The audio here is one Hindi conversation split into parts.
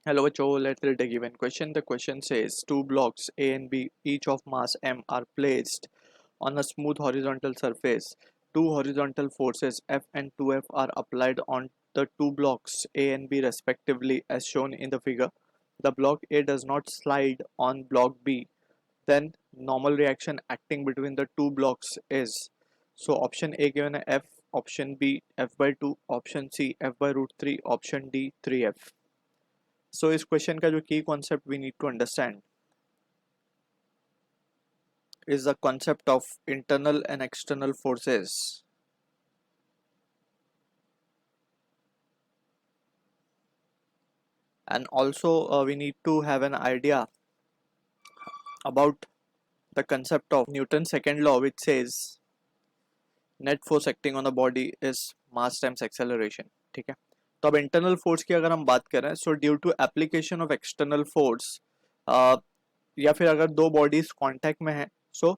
Hello, bachcho. Let's read a given question. The question says two blocks A and B, each of mass m, are placed on a smooth horizontal surface. Two horizontal forces F and 2F are applied on the two blocks A and B respectively, as shown in the figure. The block A does not slide on block B. Then normal reaction acting between the two blocks is. So option A given है F, option B F by 2, option C F by root 3, option D 3F. So इस क्वेश्चन का जो की concept we need to understand is the concept of internal and external forces. And also we need to have an idea about the concept of Newton's second law, which says net force acting on a body is mass times acceleration. ठीक है, तो अब इंटरनल फोर्स की अगर हम बात करें, so due to application of external force, या फिर अगर दो बॉडीज कांटेक्ट में है, so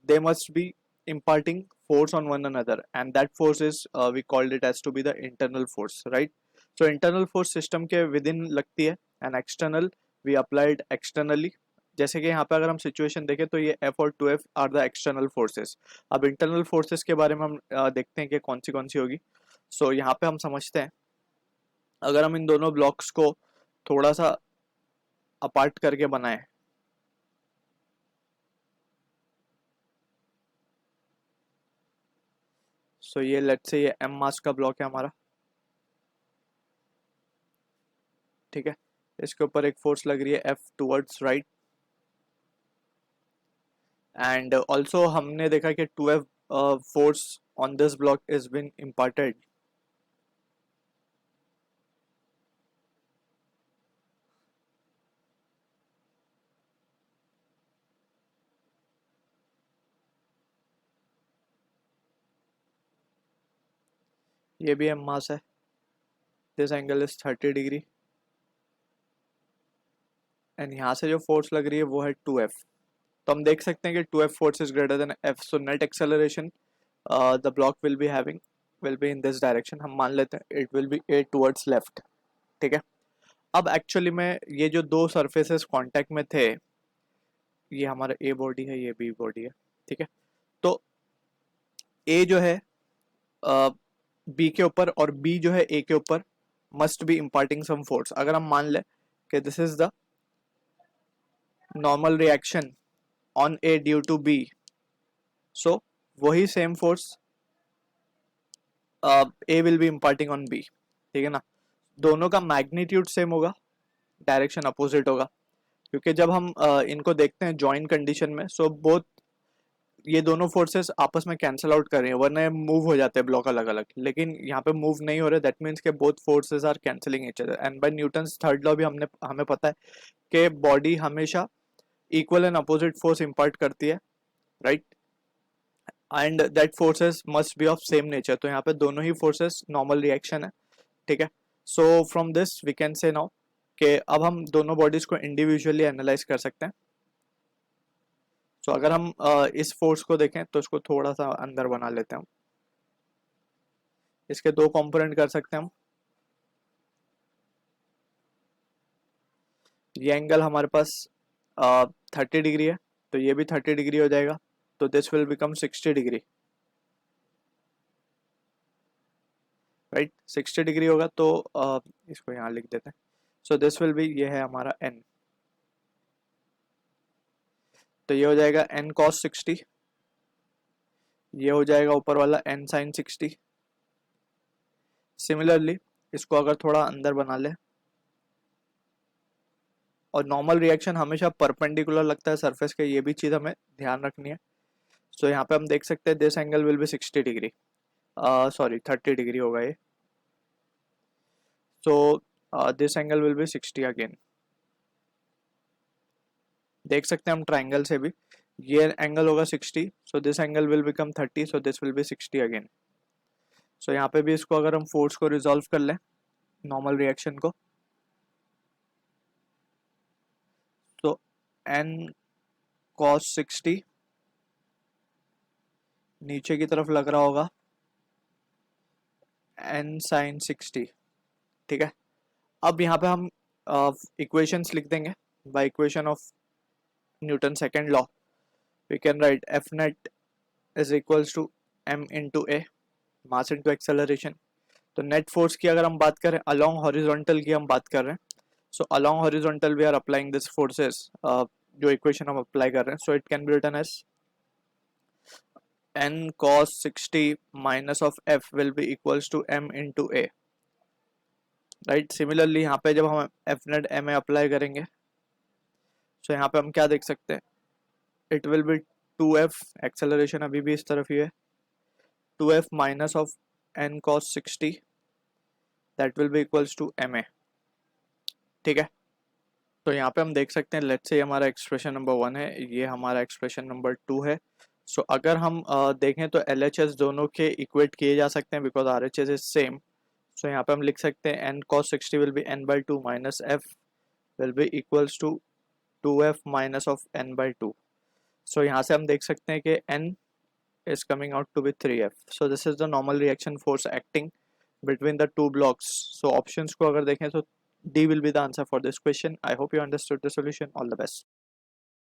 they must be imparting force on one another, and that force is we called it as to be the internal force, right? So internal force system के within लगती है, and external we applied externally. जैसे कि यहाँ पे अगर हम सिचुएशन देखें तो ये F और 2F are the external forces. अब इंटरनल फोर्सेस के बारे में हम देखते हैं कि कौन सी होगी. सो यहाँ पे हम समझते हैं, अगर हम इन दोनों ब्लॉक्स को थोड़ा सा अपार्ट करके बनाएं, सो ये लेट्स से ये m मास का ब्लॉक है हमारा, ठीक है. इसके ऊपर एक फोर्स लग रही है F towards right, and also हमने देखा कि 2F force on this block is been imparted. ये भी m मास है. This angle is 30 degree, and यहाँ से जो फोर्स लग रही है वो है 2F. तो हम देख सकते हैं कि 2F force is greater than F, so net acceleration the block will be having will be in this direction. हम मान लेते हैं it will be A towards left, ठीक है. अब एक्चुअली में ये जो दो सरफेसेस कांटेक्ट में थे, ये हमारा A बॉडी है, ये B बॉडी है, ठीक है. तो A जो है B के ऊपर और B जो है A के ऊपर must be imparting some force. अगर हम मान लें कि this is the normal reaction on A due to B, so वही same force A will be imparting on B, ठीक है ना. दोनों का मैग्नीट्यूड सेम होगा, डायरेक्शन अपोजिट होगा, क्योंकि जब हम इनको देखते हैं जॉइंट कंडीशन में, सो बोथ ये दोनों फोर्सेस आपस में कैंसिल आउट कर रही हैं, वरना मूव हो जाते हैं ब्लॉक अलग अलग, लेकिन यहाँ पे मूव नहीं हो रहे. दैट मीन्स के both forces are cancelling each other. And by Newton's third law भी हमें पता है कि बॉडी हमेशा equal and opposite force impart करती है, right, and that forces must be of same nature. तो यहाँ पे दोनों ही फोर्सेस नॉर्मल रिएक्शन है, ठीक है. So from this we can say now कि अब हम दोनों बॉडीज को इंडिविजुअली एनालाइज कर सकते हैं. सो अगर हम इस फोर्स को देखें तो इसको थोड़ा सा अंदर बना लेते हैं हम. इसके दो कंपोनेंट कर सकते हैं हम. ये एंगल हमारे पास 30 डिग्री है, तो ये भी 30 डिग्री हो जाएगा, तो this will become 60 degree, right. 60 degree होगा तो इसको यहाँ लिख देते हैं. सो दिस विल बी, ये है हमारा n, तो ये हो जाएगा n cos 60, ये हो जाएगा ऊपर वाला n sin 60. सिमिलरली इसको अगर थोड़ा अंदर बना ले, और नॉर्मल रिएक्शन हमेशा परपेंडिकुलर लगता है सरफेस के, ये भी चीज़ हमें ध्यान रखनी है. सो यहाँ पे हम देख सकते हैं this angle will be 60 degree, sorry 30 degree होगा ये. सो this angle will be 60 again. देख सकते हैं हम ट्राइंगल से भी, ये एंगल होगा 60, so this angle will become 30, so this will be 60 again. So यहाँ पे भी इसको अगर हम फोर्स को रिजॉल्व कर लें, नॉर्मल रिएक्शन को, तो n cos 60 नीचे की तरफ लग रहा होगा n sin 60, ठीक है. अब यहाँ पे हम इक्वेशंस लिख देंगे. By equation of Newton second law we can write F net is equals to m into a, mass into acceleration. तो नेट फोर्स की अगर हम बात करें, अलोंग हॉरिजॉन्टल की हम बात कर रहे हैं. So along horizontal we are applying this forces, जो इक्वेशन हम अप्लाई कर रहे हैं. So it can be written as n cos 60 minus of f will be equals to m into a. Right. Similarly यहाँ पे जब हम F net M A apply करेंगे, सो यहाँ पे हम क्या देख सकते हैं, it will be 2f, acceleration अभी भी इस तरफ ही है, 2f minus of n cos 60 that will be equals to M A. ठीक है. तो यहाँ पे हम देख सकते हैं, लेट्स से हमारा एक्सप्रेशन नंबर 1 है, ये हमारा एक्सप्रेशन नंबर 2 है. सो अगर हम देखें तो एल एच एस दोनों के इक्वेट किए जा सकते हैं because R H S is same. So यहाँ पे हम लिख सकते हैं n cos 60 will be n by 2 minus f will be equals to 2f minus of n by 2. So यहाँ से हम देख सकते हैं कि n is coming out to be 3f. So this is the normal reaction force acting between the two blocks. So options को अगर देखें तो D will be the answer for this question. I hope you understood the solution. All the best.